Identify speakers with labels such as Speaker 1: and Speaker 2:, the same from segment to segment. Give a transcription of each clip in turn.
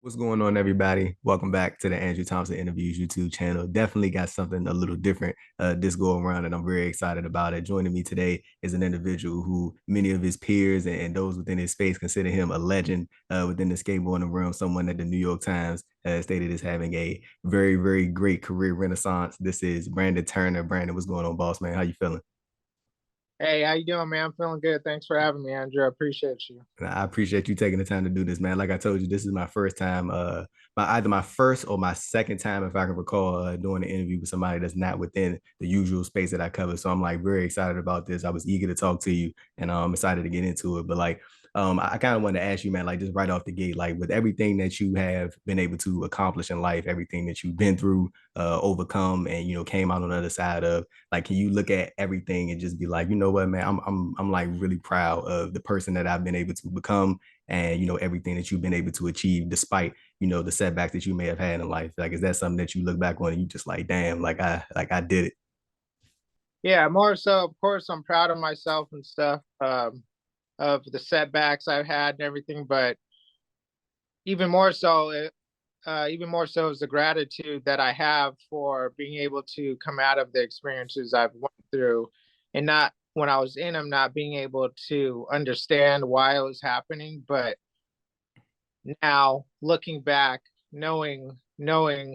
Speaker 1: What's going on, everybody? Welcome back to the Andrew Thompson Interviews YouTube channel. Definitely got something a little different this go around, and I'm very excited about it. Joining me today is an individual who many of his peers and those within his space consider him a legend within the skateboarding realm, someone that the New York Times stated as having a very, very great career renaissance. This is Brandon Turner. Brandon, what's going on, boss man? How you feeling?
Speaker 2: Hey, how you doing, man? I'm feeling good. Thanks for having me, Andrew. I appreciate you.
Speaker 1: And I appreciate you taking the time to do this, man. Like I told you, this is my first time, either my first or my second time, if I can recall, doing an interview with somebody that's not within the usual space that I cover. So I'm like very excited about this. I was eager to talk to you, and I'm excited to get into it. But like, I kind of wanted to ask you, man, like just right off the gate, like with everything that you have been able to accomplish in life, everything that you've been through, overcome, and came out on the other side of, like, can you look at everything and just be like, you know what, man, I'm like really proud of the person that I've been able to become, and everything that you've been able to achieve despite the setbacks that you may have had in life. Like, is that something that you look back on and you just like, damn, like I did it?
Speaker 2: Yeah, more so, of course, I'm proud of myself and stuff, of the setbacks I've had and everything, but even more so, even more so is the gratitude that I have for being able to come out of the experiences I've went through, and not when I was in them, not being able to understand why it was happening, but now looking back, knowing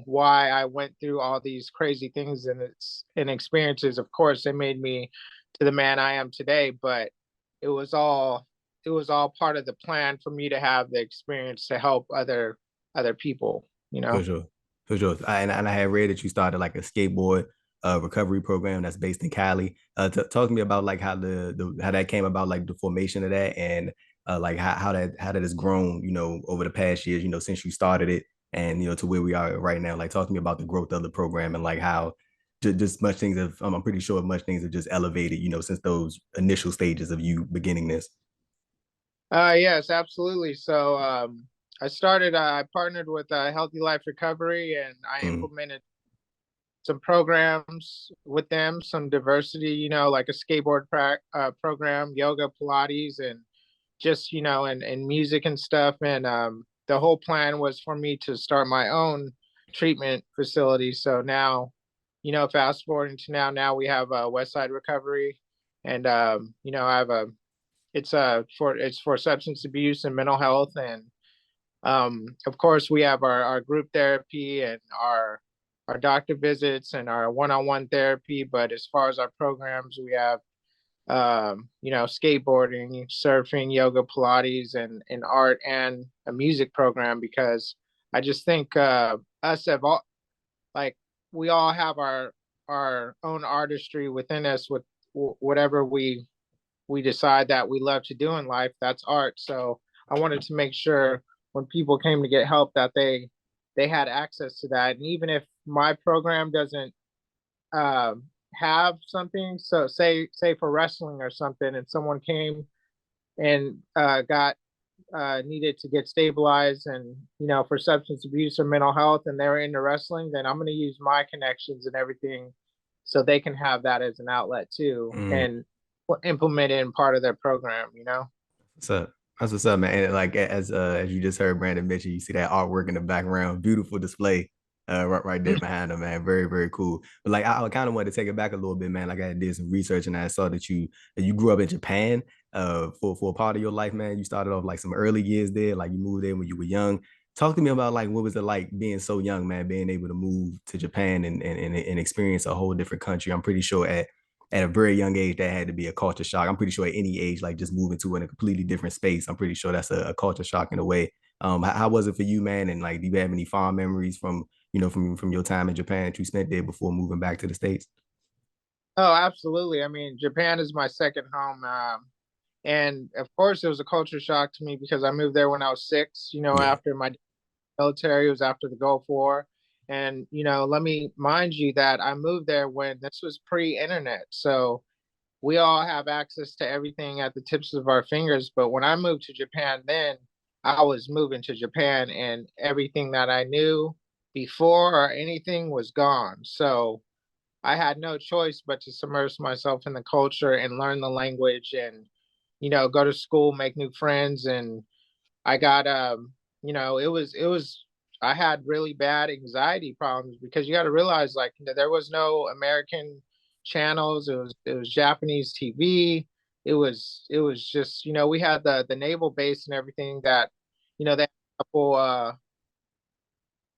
Speaker 2: why I went through all these crazy things and experiences. Of course, it made me to the man I am today, but it was all it was all part of the plan for me to have the experience to help other people, you
Speaker 1: For
Speaker 2: know.
Speaker 1: sure. For sure. And I had read that you started like a skateboard recovery program that's based in Cali. Talk to me about like how the how that came about, like the formation of that, and like how that has grown, over the past years, since you started it, and to where we are right now. Like, talk to me about the growth of the program and like how just much things have. I'm pretty sure much things have just elevated, since those initial stages of you beginning this.
Speaker 2: Yes, absolutely. So I partnered with Healthy Life Recovery, and I
Speaker 1: Mm,
Speaker 2: implemented some programs with them, some diversity, like a program, yoga, Pilates, and just, and music and stuff. And the whole plan was for me to start my own treatment facility. So now, fast forwarding to now we have West Side Recovery, and I have a it's for substance abuse and mental health, and of course, we have our group therapy and our doctor visits and our one-on-one therapy. But as far as our programs, we have skateboarding, surfing, yoga, Pilates, and art and a music program, because I just think us have all, like, we all have our own artistry within us with whatever we decide that we love to do in life. That's art. So I wanted to make sure when people came to get help that they had access to that. And even if my program doesn't have something, so say for wrestling or something, and someone came and got needed to get stabilized, and for substance abuse or mental health, and they're into wrestling, then I'm going to use my connections and everything so they can have that as an outlet too,
Speaker 1: mm.
Speaker 2: and implement it in part of their program.
Speaker 1: What's up? That's what's up, man. And like as you just heard Brandon mention, you see that artwork in the background, beautiful display, right there behind him, man. Very, very cool. But like I kind of wanted to take it back a little bit, man. Like I did some research and I saw that you grew up in Japan for a part of your life, man. You started off like some early years there, like you moved there when you were young. Talk to me about like what was it like being so young, man, being able to move to Japan and experience a whole different country. I'm pretty sure at a very young age that had to be a culture shock. I'm pretty sure at any age, like just moving to in a completely different space, I'm pretty sure that's a culture shock in a way. How was it for you, man? And like, do you have any fond memories from from your time in Japan that you spent there before moving back to the States?
Speaker 2: Oh, absolutely. I mean, Japan is my second home. And of course, it was a culture shock to me because I moved there when I was 6,
Speaker 1: Yeah.
Speaker 2: after my military. It was after the Gulf War. And, let me mind you that I moved there when this was pre-internet. So we all have access to everything at the tips of our fingers. But when I moved to Japan, then I was moving to Japan, and everything that I knew before or anything was gone. So I had no choice but to submerge myself in the culture and learn the language, and, go to school, make new friends. And I got it was I had really bad anxiety problems because you got to realize like there was no American channels. It was Japanese TV. It was just we had the naval base and everything that they had a couple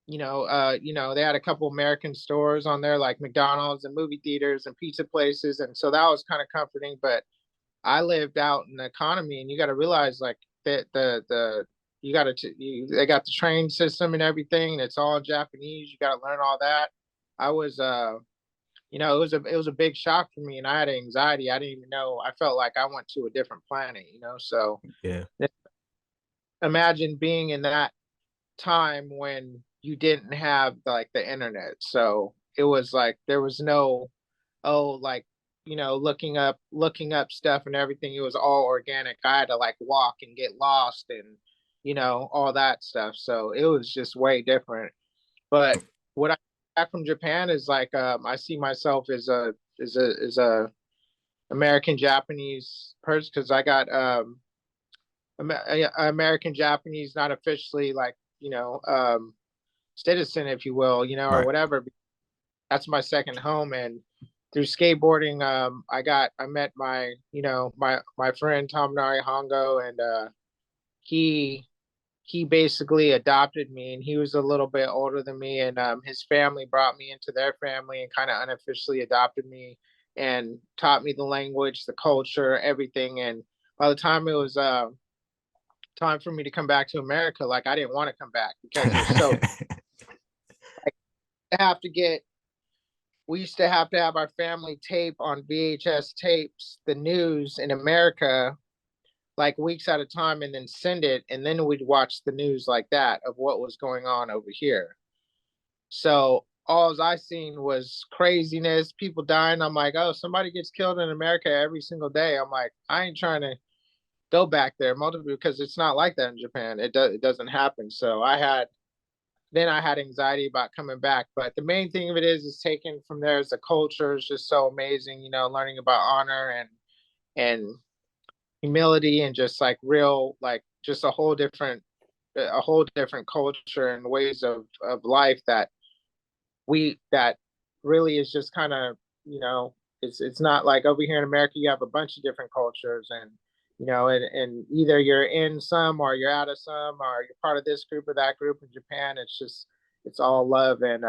Speaker 2: they had a couple American stores on there like McDonald's and movie theaters and pizza places, and so that was kind of comforting. But I lived out in the economy, and you got to realize like that the you got to they got the train system and everything, and it's all Japanese. You got to learn all that. I was it was a big shock for me, and I had anxiety. I didn't even know. I felt like I went to a different planet. So
Speaker 1: Yeah.
Speaker 2: imagine being in that time when you didn't have like the internet. So it was like there was no like looking up stuff and everything. It was all organic. I had to like walk and get lost and all that stuff. So it was just way different. But what I got from Japan is like I see myself as a American Japanese person because I got American Japanese, not officially like citizen, if you will, or
Speaker 1: Right.
Speaker 2: whatever. That's my second home, and through skateboarding, I met my friend Tominari Hongo, and he he basically adopted me, and he was a little bit older than me, and his family brought me into their family and kind of unofficially adopted me and taught me the language, the culture, everything. And by the time it was time for me to come back to America, like I didn't want to come back because it was so have to get we used to have our family tape on VHS tapes the news in America like weeks at a time and then send it, and then we'd watch the news like that of what was going on over here. So all I seen was craziness, people dying. I'm like, oh, somebody gets killed in America every single day. I'm like, I ain't trying to go back there multiple because it's not like that in Japan. It doesn't happen. So I had anxiety about coming back. But the main thing of it is taken from there is the culture is just so amazing, learning about honor and humility and just like real like just a whole different culture and ways of life that really is just kind of it's not like over here in America you have a bunch of different cultures, and and either you're in some or you're out of some or you're part of this group or that group. In Japan it's all love, and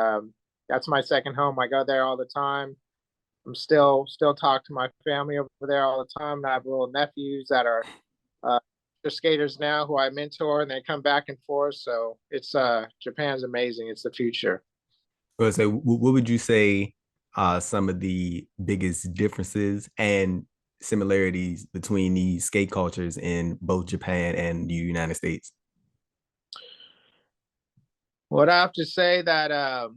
Speaker 2: that's my second home. I go there all the time. I'm still talk to my family over there all the time. And I have little nephews that are uh, they're skaters now who I mentor, and they come back and forth. So it's Japan's amazing. It's the future.
Speaker 1: Well, so what would you say some of the biggest differences and similarities between these skate cultures in both Japan and the United States?
Speaker 2: What I have to say that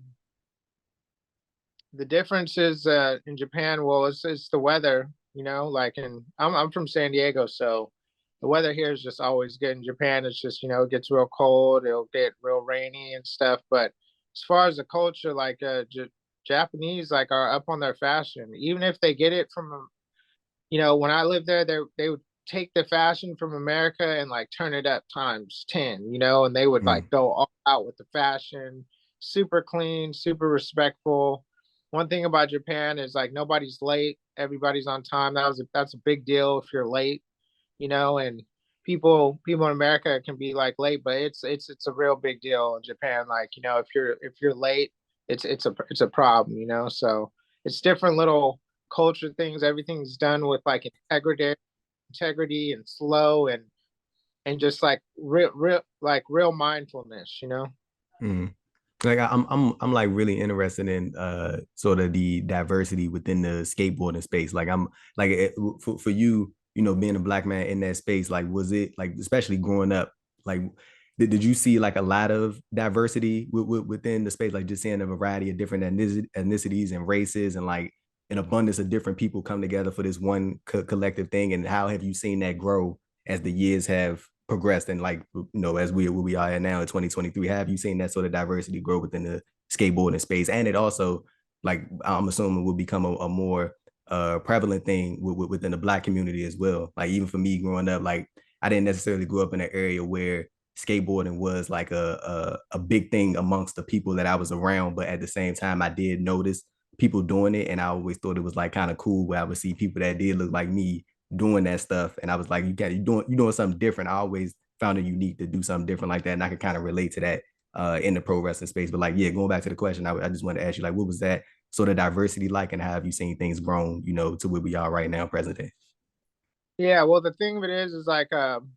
Speaker 2: the difference is in Japan. Well, it's the weather. Like I'm from San Diego, so the weather here is just always good. In Japan, it's just it gets real cold. It'll get real rainy and stuff. But as far as the culture, like Japanese, like are up on their fashion. Even if they get it from when I lived there, they would take the fashion from America and like turn it up times 10, and they would like
Speaker 1: Mm,
Speaker 2: go all out with the fashion, super clean, super respectful. One thing about Japan is like nobody's late, everybody's on time. That's a big deal if you're late, and people in America can be like late, but it's a real big deal in Japan. Like, if you're late, it's a problem, So it's different little culture things. Everything's done with like integrity and slow and just like real mindfulness.
Speaker 1: mm. Like I'm like really interested in sort of the diversity within the skateboarding space. Like I'm like for you, being a black man in that space, like was it like especially growing up, like did you see like a lot of diversity within the space, like just seeing a variety of different ethnicities and races and like an abundance of different people come together for this one collective thing? And how have you seen that grow as the years have progressed and like as we are at now in 2023? Have you seen that sort of diversity grow within the skateboarding space? And it also, like, I'm assuming will become a more prevalent thing within the black community as well. Like even for me growing up, like I didn't necessarily grow up in an area where skateboarding was like a big thing amongst the people that I was around. But at the same time, I did notice people doing it, and I always thought it was like kind of cool where I would see people that did look like me doing that stuff, and I was like, you doing something different. I always found it unique to do something different like that, and I could kind of relate to that in the pro wrestling space. But like, yeah, going back to the question, I just wanted to ask you, like, what was that sort of diversity like, and how have you seen things grown, to where we are right now, present day?
Speaker 2: Yeah, well, the thing of it is like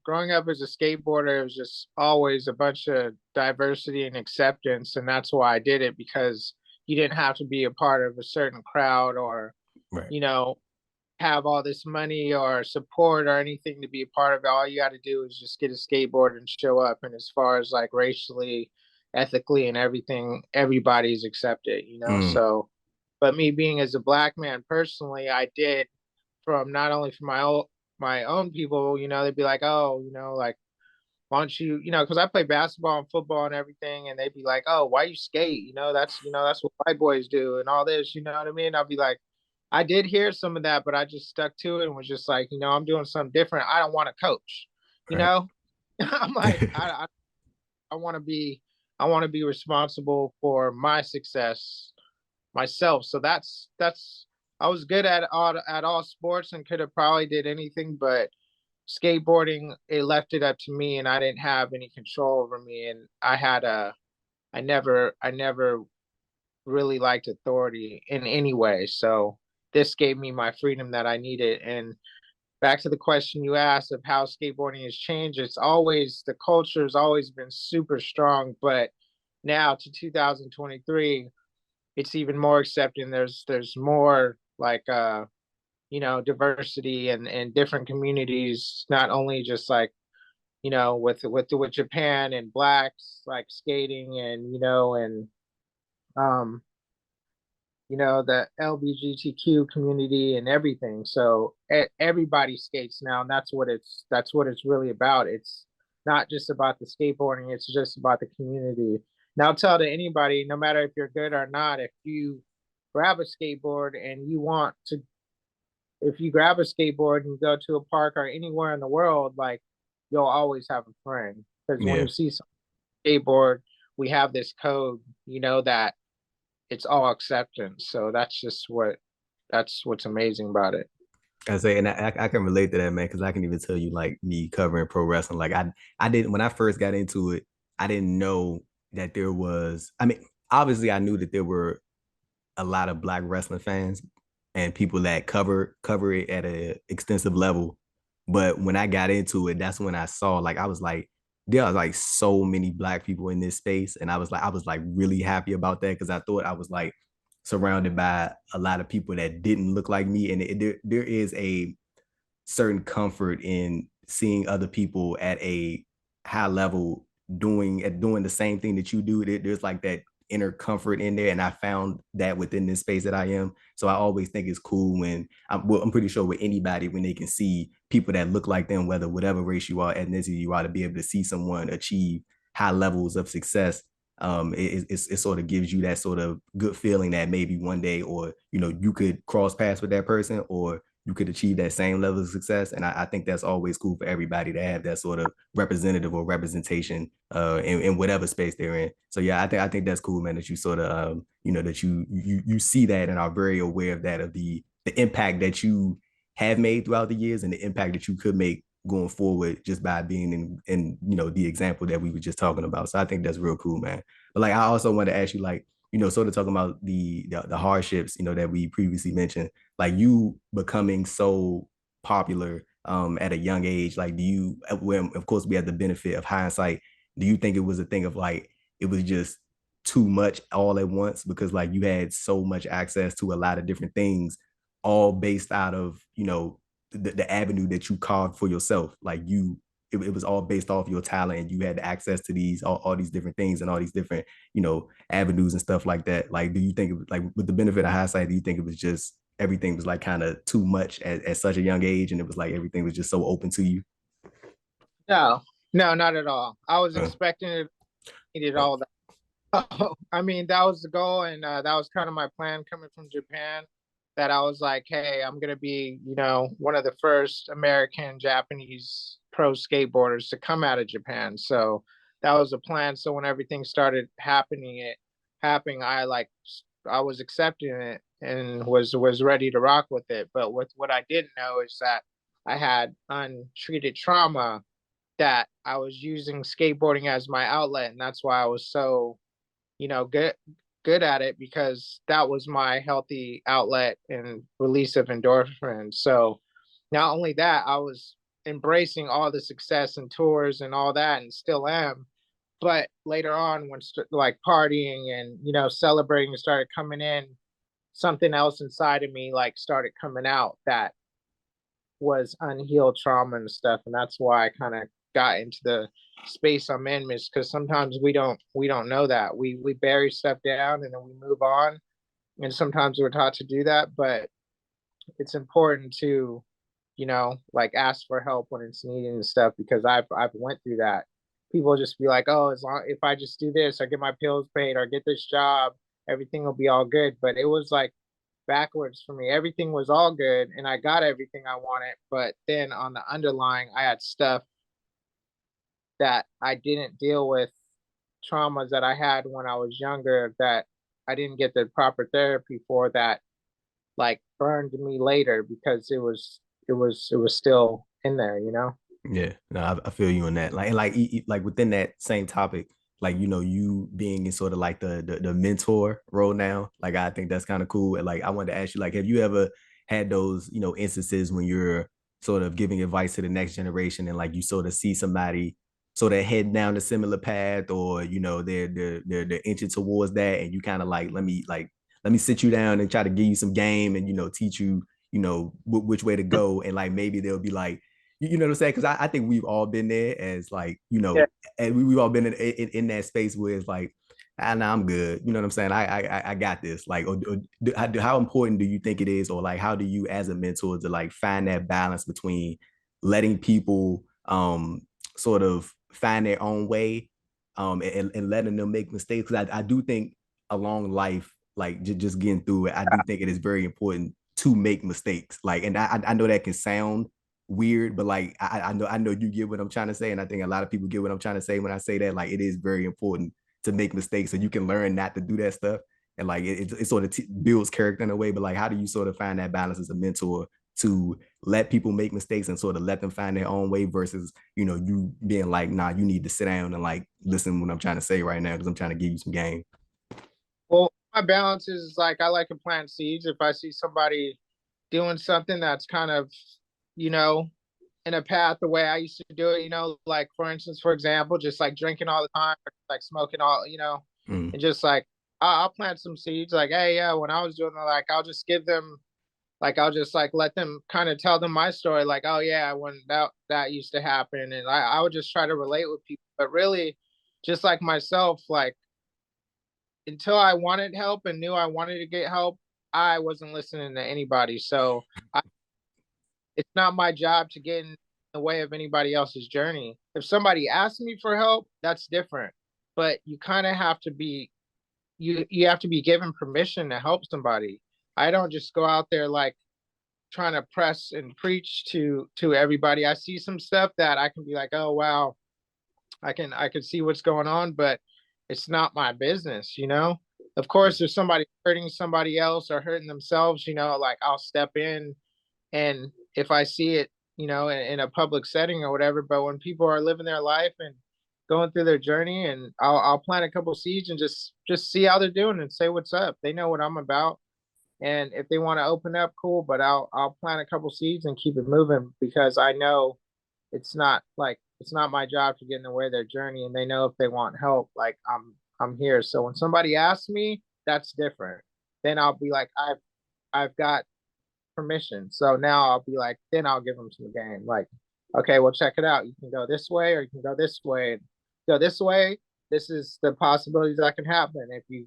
Speaker 2: growing up as a skateboarder, it was just always a bunch of diversity and acceptance, and that's why I did it because you didn't have to be a part of a certain crowd or,
Speaker 1: Right.
Speaker 2: you know, have all this money or support or anything to be a part of it. All you got to do is just get a skateboard and show up. And as far as like racially, ethically, and everything, everybody's accepted, you know.
Speaker 1: Mm,
Speaker 2: So, but me being as a black man personally, I did from not only from my own people, you know, they'd be like, oh, you know, like why don't you, you know, because I play basketball and football and everything, and they'd be like, oh, why you skate? That's what white boys do and all this, you know what I mean? I'll be like, I did hear some of that, but I just stuck to it and was just like, I'm doing something different. I don't want to coach, you
Speaker 1: right.
Speaker 2: know? I'm like, I want to be, I want to be responsible for my success myself. So that's I was good at all sports and could have probably did anything, but skateboarding, it left it up to me and I didn't have any control over me. And I never really liked authority in any way. So this gave me my freedom that I needed. And back to the question you asked of how skateboarding has changed, the culture has always been super strong, but now to 2023, it's even more accepting. There's more like diversity and different communities, not only just like with Japan and blacks like skating and um the LGBTQ community and everything. So everybody skates now, and that's what it's really about. It's not just about the skateboarding; it's just about the community. Now, I'll tell to anybody, no matter if you're good or not, grab a skateboard and you want to, if you grab a skateboard and you go to a park or anywhere in the world, like you'll always have a friend because when you
Speaker 1: Yeah.
Speaker 2: see some skateboard, we have this code, that it's all acceptance. So that's what's amazing about it.
Speaker 1: I say, and I can relate to that, man, because I can even tell you, like me covering pro wrestling. Like I didn't when I first got into it, I didn't know that there was. I mean, obviously, I knew that there were a lot of black wrestling fans and people that cover it at a extensive level. But when I got into it, that's when I saw, like, I was like, there are like so many black people in this space, and I was like really happy about that because I thought I was like surrounded by a lot of people that didn't look like me, and there is a certain comfort in seeing other people at a high level doing the same thing that you do. There's like that inner comfort in there, and I found that within this space that I am. So I always think it's cool when I'm pretty sure with anybody when they can see people that look like them, whether whatever race you are, ethnicity you are, to be able to see someone achieve high levels of success. It sort of gives you that sort of good feeling that maybe one day, or you could cross paths with that person, or you could achieve that same level of success. And I think that's always cool for everybody to have that sort of representative or representation in whatever space they're in. So yeah, I think that's cool, man, that you sort of that you see that and are very aware of that, of the impact that you have made throughout the years and the impact that you could make going forward just by being in the example that we were just talking about. So I think that's real cool, man. But like I also wanted to ask you, like, sort of talking about the hardships, that we previously mentioned, like you becoming so popular at a young age. Like, do you, when of course we had the benefit of hindsight, do you think it was a thing of like it was just too much all at once because like you had so much access to a lot of different things, all based out of the avenue that you carved for yourself? Like it was all based off your talent, and you had access to these all these different things and all these different avenues and stuff like that. Like, do you think it was, like, with the benefit of hindsight, do you think it was just everything was like kind of too much at such a young age, and it was like everything was just so open to you?
Speaker 2: No, no, not at all. I was
Speaker 1: Uh,
Speaker 2: expecting it, needed
Speaker 1: uh,
Speaker 2: all that. I mean, that was the goal, and that was kind of my plan coming from Japan. That I was like, hey, I'm gonna be, one of the first American Japanese pro skateboarders to come out of Japan. So that was a plan. So when everything started happening, I was accepting it and was ready to rock with it. But with what I didn't know is that I had untreated trauma, that I was using skateboarding as my outlet, and that's why I was so, good at it, because that was my healthy outlet and release of endorphins. So not only that, I was embracing all the success and tours and all that, and still am. But later on, when like partying and celebrating started coming in, something else inside of me like started coming out, that was unhealed trauma and stuff, and that's why I kind of got into the space I'm in, is because sometimes we don't know that we bury stuff down and then we move on, and sometimes we're taught to do that, but it's important to like ask for help when it's needed and stuff, because I've went through that. People just be like, oh, as long if I just do this or get my pills paid or get this job, everything will be all good. But it was like backwards for me. Everything was all good and I got everything I wanted, but then on the underlying, I had stuff that I didn't deal with, traumas that I had when I was younger that I didn't get the proper therapy for, that like burned me later because it was still in there.
Speaker 1: Yeah, no, I feel you on that. Like, and like within that same topic, like you being in sort of like the mentor role now. Like, I think that's kind of cool. And like, I wanted to ask you, like, have you ever had those instances when you're sort of giving advice to the next generation, and like you sort of see somebody sort of head down a similar path, or they're inching towards that, and you kind of let me sit you down and try to give you some game, and teach you which way to go, and like maybe they'll be like, you know what I'm saying? Because I think we've all been there as like,
Speaker 2: Yeah.
Speaker 1: and we've all been in that space where it's like, nah, I'm good. You know what I'm saying? I got this. Like, how important do you think it is, or like, how do you as a mentor to like find that balance between letting people sort of find their own way, and letting them make mistakes? Because I do think along life, like just getting through it, I do think it is very important to make mistakes. Like, and I know that can sound weird, but like I know you get what I'm trying to say, and I think a lot of people get what I'm trying to say when I say that. Like, it is very important to make mistakes so you can learn not to do that stuff, and like it sort of builds character in a way. But like, how do you sort of find that balance as a mentor to let people make mistakes and sort of let them find their own way, versus you being like, nah, you need to sit down and like listen to what I'm trying to say right now because I'm trying to give you some game.
Speaker 2: Well, my balance is like I like to plant seeds. If I see somebody doing something that's kind of, you know, in a path the way I used to do it, like for instance, for example, just like drinking all the time, like smoking
Speaker 1: Mm.
Speaker 2: and just like I'll plant some seeds. Like, hey, yeah, when I was doing that, like I'll just give them, like I'll just like let them kind of tell them my story, like, oh yeah, when that used to happen, and I would just try to relate with people, but really, just like myself, like until I wanted help and knew I wanted to get help, I wasn't listening to anybody. So it's not my job to get in the way of anybody else's journey. If somebody asks me for help, that's different. But you kind of have to be you have to be given permission to help somebody. I don't just go out there like trying to press and preach to everybody. I see some stuff that I can be like, "Oh wow, I can see what's going on," but it's not my business. Of course, if somebody hurting somebody else or hurting themselves, like I'll step in, and if I see it, in a public setting or whatever. But when people are living their life and going through their journey, and I'll plant a couple seeds and just see how they're doing and say what's up. They know what I'm about, and if they want to open up, cool. But I'll plant a couple seeds and keep it moving, because I know it's not my job to get in the way of their journey, and they know if they want help, like I'm here. So when somebody asks me, that's different. Then I'll be like, I've got permission. So now I'll be like, then I'll give them some game. Like, okay, well, check it out. You can go this way or you can go this way. Go this way. This is the possibilities that can happen. If you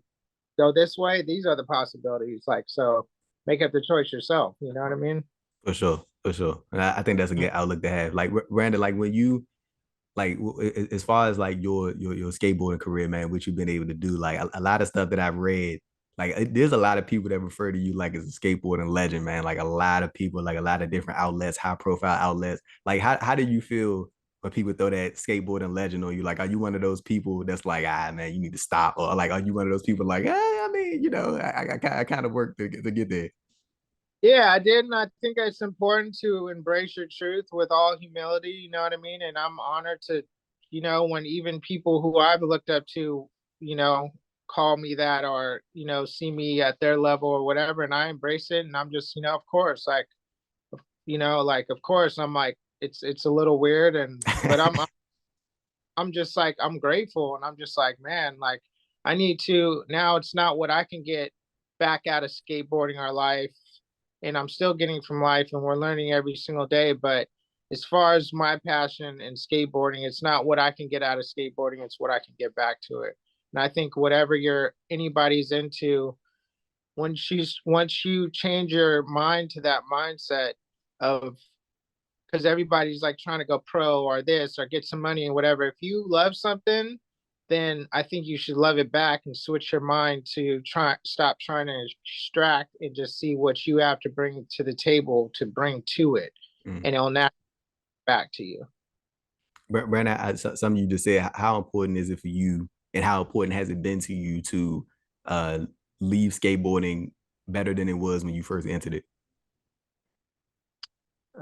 Speaker 2: go this way, these are the possibilities. Like, so make up the choice yourself. You know what I mean?
Speaker 1: For sure, for sure. And I think that's a good outlook to have. Like, Brandon, like when you like as far as like your skateboarding career, man, what you've been able to do, like a lot of stuff that I've read, like there's a lot of people that refer to you like as a skateboarding legend, man. Like a lot of people, like a lot of different outlets, high profile outlets. Like how do you feel when people throw that skateboarding legend on you? Like, are you one of those people that's like, ah, man, you need to stop? Or like, are you one of those people like, I mean, I kind of work to get there.
Speaker 2: Yeah, I did, and I think it's important to embrace your truth with all humility. You know what I mean? And I'm honored to, when even people who I've looked up to, you know, call me that or see me at their level or whatever, and I embrace it. And I'm just, of course, like, like of course, I'm like, it's a little weird, but I'm just like I'm grateful, and I'm just like, man, like I need to now. It's not what I can get back out of skateboarding our life, and I'm still getting from life, and we're learning every single day. But as far as my passion in skateboarding, it's not what I can get out of skateboarding; it's what I can get back to it. And I think whatever anybody's into, once you change your mind to that mindset of because everybody's like trying to go pro or this or get some money and whatever. If you love something, then I think you should love it back and switch your mind to stop trying to extract and just see what you have to bring to the table to bring to it,
Speaker 1: Mm.
Speaker 2: and it'll now back to you.
Speaker 1: Brandon, something you just said, how important is it for you and how important has it been to you to uh, leave skateboarding better than it was when you first entered it?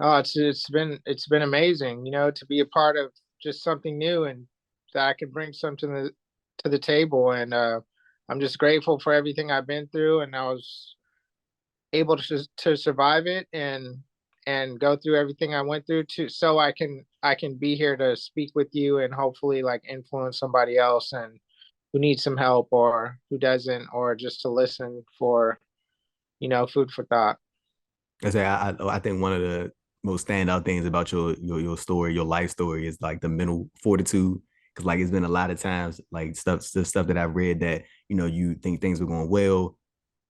Speaker 2: Oh, it's been amazing, to be a part of just something new and that I can bring something to the table. And I'm just grateful for everything I've been through, and I was able to survive it and go through everything I went through to so I can be here to speak with you and hopefully like influence somebody else and who needs some help or who doesn't, or just to listen for food for thought.
Speaker 1: I think one of the most standout things about your story, your life story, is like the mental fortitude. Because like it's been a lot of times, like stuff that I've read that you think things were going well,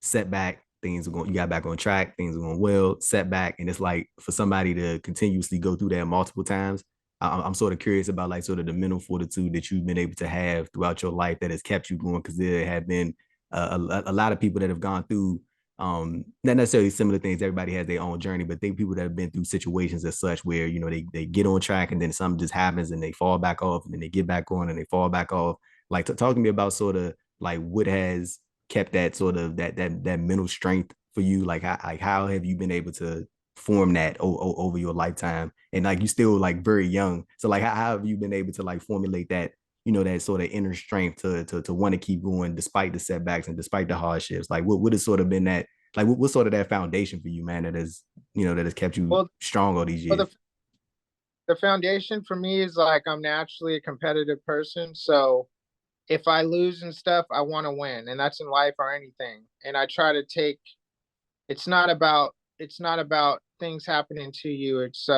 Speaker 1: setback, things are going, you got back on track, things are going well, setback, and it's like for somebody to continuously go through that multiple times. I'm sort of curious about like sort of the mental fortitude that you've been able to have throughout your life that has kept you going, because there have been a lot of people that have gone through not necessarily similar things. Everybody has their own journey, but they people that have been through situations as such where they get on track and then something just happens and they fall back off and then they get back on and they fall back off. Like talk to me about sort of like what has kept that sort of that mental strength for you. Like how have you been able to form that over your lifetime? And like you still like very young, so like how have you been able to like formulate that that sort of inner strength to want to keep going despite the setbacks and despite the hardships? Like what has sort of been that, like what sort of that foundation for you, man, that has that has kept you
Speaker 2: Well,
Speaker 1: strong all these
Speaker 2: well
Speaker 1: years?
Speaker 2: the foundation for me is like I'm naturally a competitive person, so if I lose and stuff, I want to win, and that's in life or anything. And I try to take. It's not about things happening to you. It's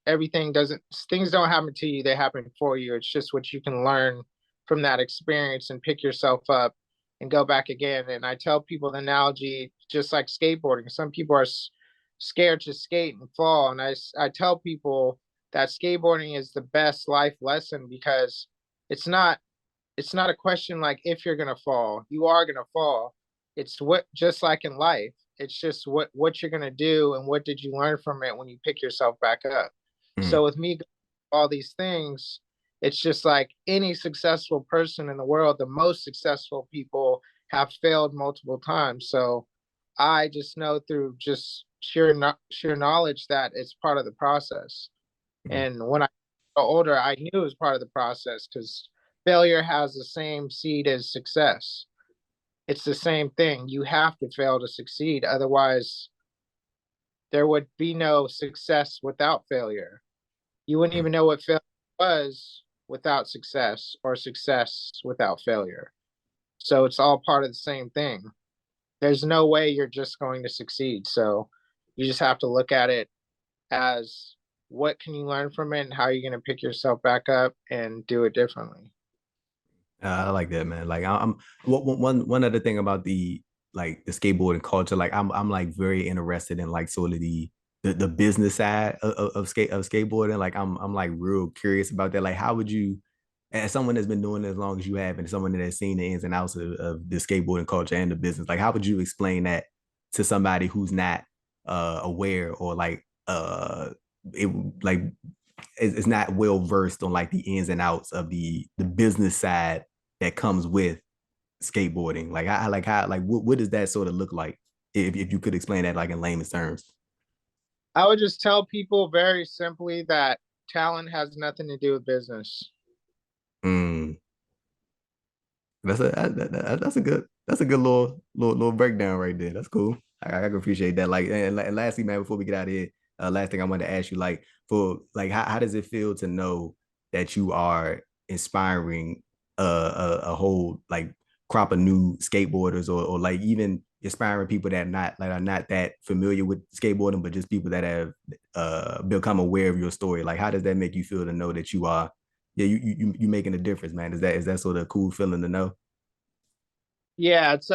Speaker 2: everything doesn't things don't happen to you, they happen for you. It's just what you can learn from that experience and pick yourself up and go back again. And I tell people the analogy just like skateboarding. Some people are scared to skate and fall, and I tell people that skateboarding is the best life lesson because it's not it's not a question like if you're gonna fall, you are gonna fall. It's what just like in life. It's just what you're gonna do and what did you learn from it when you pick yourself back up.
Speaker 1: Mm,
Speaker 2: So with me, all these things, it's just like any successful person in the world, the most successful people have failed multiple times. So I just know through just sheer knowledge that it's part of the process.
Speaker 1: mm,
Speaker 2: And when I got older, I knew it was part of the process because failure has the same seed as success. It's the same thing. You have to fail to succeed. Otherwise, there would be no success without failure. You wouldn't
Speaker 1: mm.
Speaker 2: even know what failure was without success or success without failure. So it's all part of the same thing. There's no way you're just going to succeed. So you just have to look at it as what can you learn from it and how you're going to pick yourself back up and do it differently.
Speaker 1: I like that, man. Like I'm one other thing about the like the skateboarding culture. Like I'm like very interested in like sort of the business side of skateboarding. Like I'm like real curious about that. Like how would you, as someone that's been doing it as long as you have, and someone that has seen the ins and outs of the skateboarding culture and the business, like how would you explain that to somebody who's not aware or like it like is not well versed on like the ins and outs of the business side that comes with skateboarding. Like what does that sort of look like? If you could explain that like in layman's terms.
Speaker 2: I would just tell people very simply that talent has nothing to do with business.
Speaker 1: Mm, that's a good little breakdown right there. That's cool. I can appreciate that. Like and lastly, man, before we get out of here, last thing I wanted to ask you, like for like how does it feel to know that you are inspiring a whole like crop of new skateboarders or like even inspiring people that not like are not that familiar with skateboarding, but just people that have become aware of your story. Like how does that make you feel to know that you are yeah, you making a difference, man. Is that sort of a cool feeling to know?
Speaker 2: Yeah, it's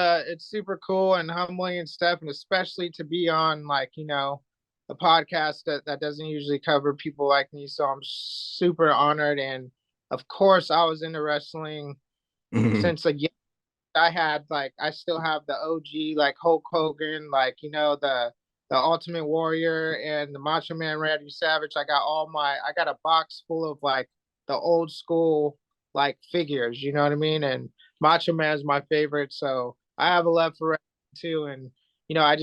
Speaker 2: super cool and humbling and stuff, and especially to be on like, a podcast that doesn't usually cover people like me. So I'm super honored. And of course I was into wrestling since like, yeah, I had like I still have the OG like Hulk Hogan, like the Ultimate Warrior and the Macho Man Randy Savage. I got a box full of like the old school like figures, you know what I mean? And Macho Man's my favorite, so I have a love for wrestling too. And I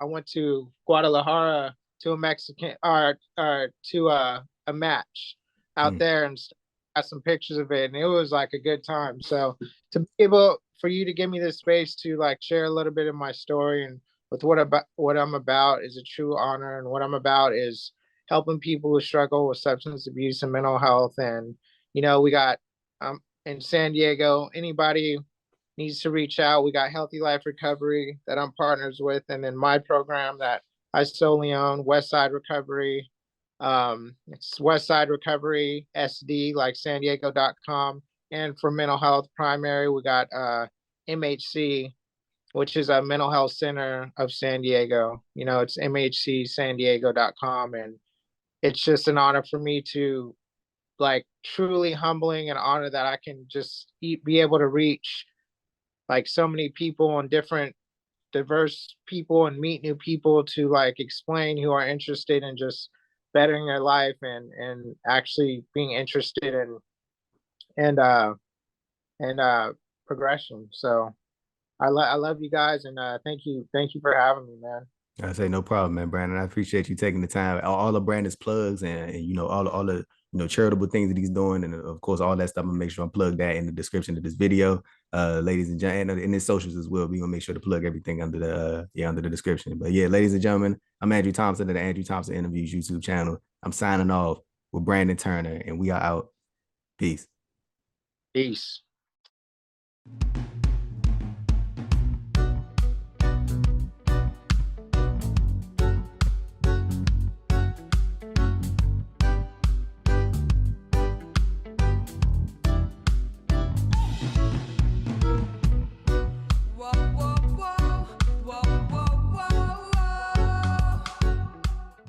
Speaker 2: went to Guadalajara to a Mexican or to a match out there and got some pictures of it, and it was like a good time. So to be able for you to give me this space to like share a little bit of my story and with what I'm about is a true honor, and what I'm about is helping people who struggle with substance abuse and mental health. And we got in San Diego, anybody needs to reach out. We got Healthy Life Recovery that I'm partners with, and then my program that I solely own, West Side Recovery. It's West Side Recovery SD, like San Diego.com. And for mental health primary, we got MHC, which is a mental health center of San Diego. It's mhcsandiego.com. And it's just an honor for me to like truly humbling and honor that I can just be able to reach like so many people and different diverse people and meet new people to like explain who are interested in just bettering their life and actually being interested in and progression. So I love you guys, and thank you for having me, man.
Speaker 1: I say no problem, man, Brandon. I appreciate you taking the time. All of Brandon's plugs and all the charitable things that he's doing, and of course all that stuff. I'm gonna make sure I plug that in the description of this video, ladies and gentlemen, and in his socials as well. We gonna make sure to plug everything under the under the description. But yeah, ladies and gentlemen, I'm Andrew Thompson of the Andrew Thompson Interviews YouTube channel. I'm signing off with Brandon Turner, and we are out. Peace.
Speaker 2: Peace.